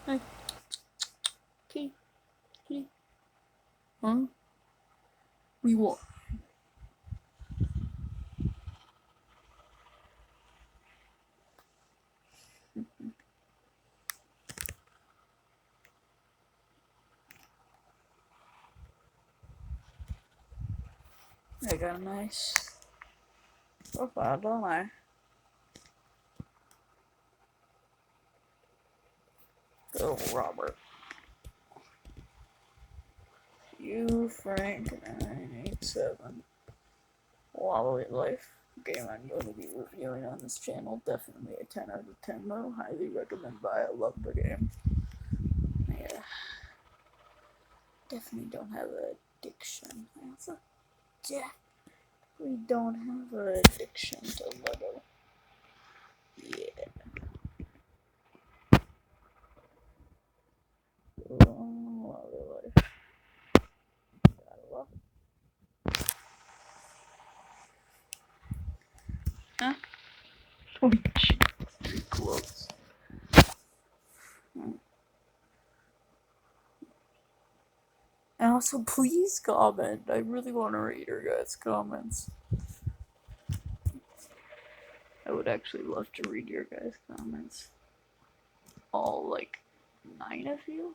Hi. Kitty. Kitty. Huh? We what? I got a nice profile, don't I? Oh, Robert. You, Frank, 987. Wobbly Life. Game I'm going to be reviewing on this channel. Definitely a 10 out of 10 though. Highly recommend buy. I love the game. Yeah. Definitely don't have an addiction. We don't have an addiction to Lego. Yeah. Oh, Wobbly Life. I love it. Huh? Oh, shit. Close. And also, please comment. I really want to read your guys' comments. I would actually love to read your guys' comments. All, like, 9 of you?